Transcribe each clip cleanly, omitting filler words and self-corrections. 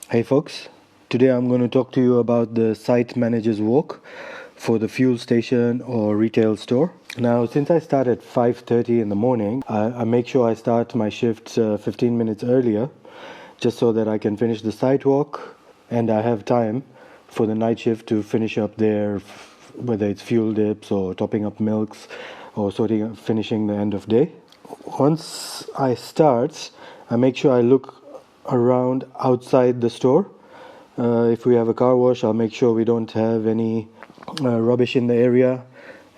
Hey folks, today I'm going to talk to you about the site manager's walk for the fuel station or retail store. Now, since I start at 5:30 in the morning, I make sure I start my shift 15 minutes earlier, just so that I can finish the site walk and I have time for the night shift to finish up their, whether it's fuel dips or topping up milks or finishing the end of day. Once I start, I make sure I look around outside the store. If we have a car wash, I'll make sure we don't have any rubbish in the area.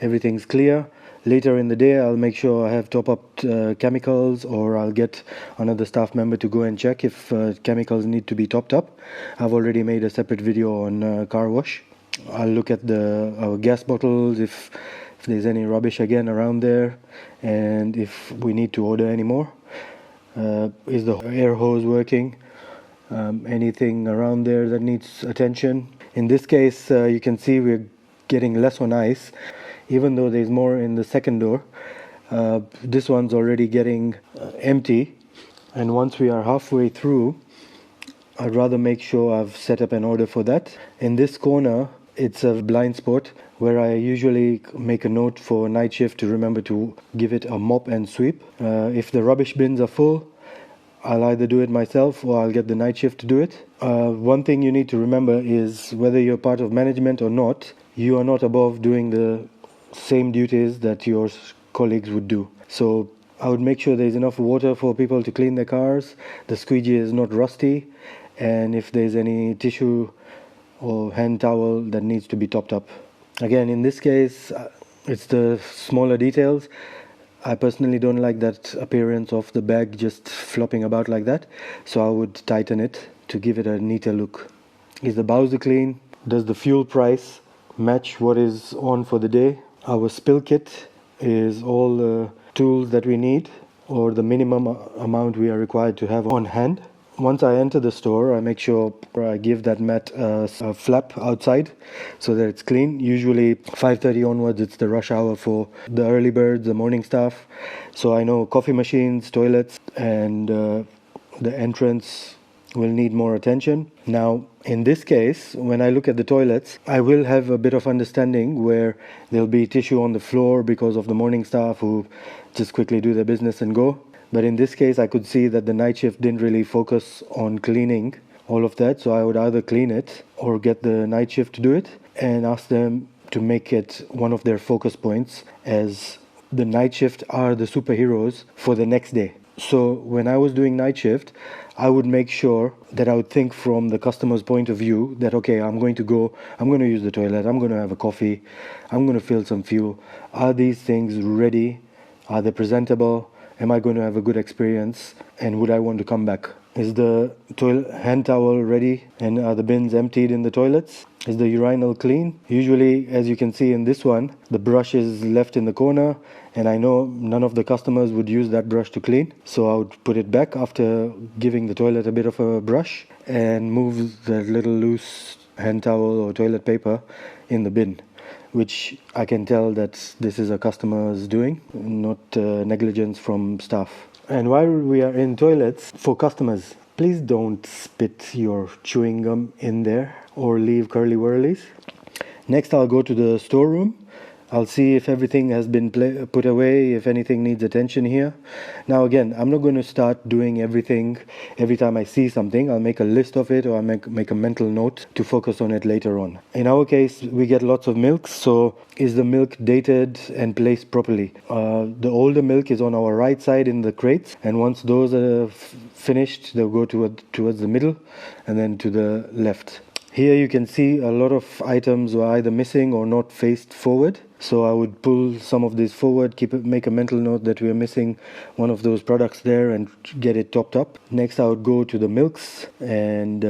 Everything's clear. Later in the day, I'll make sure I have top-up chemicals, or I'll get another staff member to go and check if chemicals need to be topped up. I've already made a separate video on car wash. I'll look at our gas bottles if there's any rubbish again around there, and if we need to order any more. Is the air hose working? Anything around there that needs attention? In this case, you can see we're getting less on ice, even though there's more in the second door. This one's already getting empty, and once we are halfway through, I'd rather make sure I've set up an order for that. In this corner, it's a blind spot where I usually make a note for night shift to remember to give it a mop and sweep. If the rubbish bins are full, I'll either do it myself or I'll get the night shift to do it. One thing you need to remember is whether you're part of management or not, you are not above doing the same duties that your colleagues would do. So I would make sure there's enough water for people to clean their cars, the squeegee is not rusty, and if there's any tissue or hand towel that needs to be topped up. Again, in this case, it's the smaller details. I personally don't like that appearance of the bag just flopping about like that, so I would tighten it to give it a neater look. Is the Bowser clean? Does the fuel price match what is on for the day? Our spill kit is all the tools that we need, or the minimum amount we are required to have on hand. Once I enter the store, I make sure I give that mat a flap outside so that it's clean. Usually 5:30 onwards, it's the rush hour for the early birds, the morning staff. So I know coffee machines, toilets, and the entrance will need more attention. Now, in this case, when I look at the toilets, I will have a bit of understanding where there'll be tissue on the floor because of the morning staff who just quickly do their business and go. But in this case, I could see that the night shift didn't really focus on cleaning all of that. So I would either clean it or get the night shift to do it and ask them to make it one of their focus points, as the night shift are the superheroes for the next day. So when I was doing night shift, I would make sure that I would think from the customer's point of view that, okay, I'm going to use the toilet, I'm going to have a coffee, I'm going to fill some fuel. Are these things ready? Are they presentable? Am I going to have a good experience? And would I want to come back? Is the hand towel ready? And are the bins emptied in the toilets? Is the urinal clean? Usually, as you can see in this one, the brush is left in the corner, and I know none of the customers would use that brush to clean. So I would put it back after giving the toilet a bit of a brush and move the little loose hand towel or toilet paper in the bin, which I can tell that this is a customer's doing, not negligence from staff. And while we are in toilets, for customers, please don't spit your chewing gum in there or leave curly whirlies. Next, I'll go to the storeroom. I'll see if everything has been put away, if anything needs attention here. Now again, I'm not going to start doing everything every time I see something. I'll make a list of it, or I'll make a mental note to focus on it later on. In our case, we get lots of milk, so is the milk dated and placed properly? The older milk is on our right side in the crates, and once those are finished, they'll go towards the middle and then to the left. Here you can see a lot of items were either missing or not faced forward. So I would pull some of this forward, make a mental note that we are missing one of those products there and get it topped up. Next, I would go to the milks and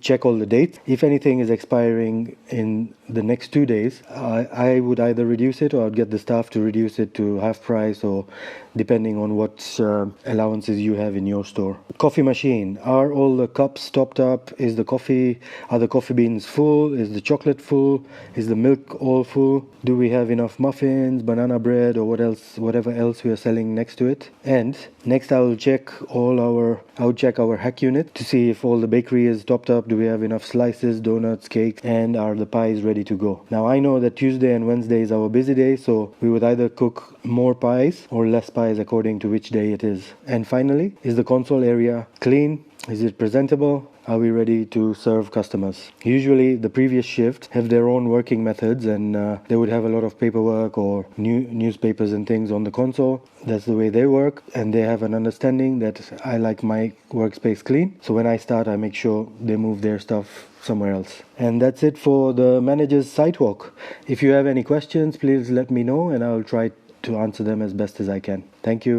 check all the dates. If anything is expiring in the next 2 days, I would either reduce it, or I'd get the staff to reduce it to half price, or depending on what allowances you have in your store. Coffee machine. Are all the cups topped up? Are the coffee beans full? Is the chocolate full? Is the milk all full? Do we have enough muffins, banana bread, or whatever else we are selling next to it. And next I'll check our hack unit to see if all the bakery is topped up. Do we have enough slices, donuts, cakes, and are the pies ready to go? Now I know that Tuesday and Wednesday is our busy day, so we would either cook more pies or less pies according to which day it is. And finally, is the console area clean? Is it presentable? Are we ready to serve customers? Usually the previous shift have their own working methods, and they would have a lot of paperwork or newspapers and things on the console. That's the way they work, and they have an understanding that I like my workspace clean. So when I start, I make sure they move their stuff somewhere else. And that's it for the manager's site walk. If you have any questions, please let me know and I'll try to answer them as best as I can. Thank you.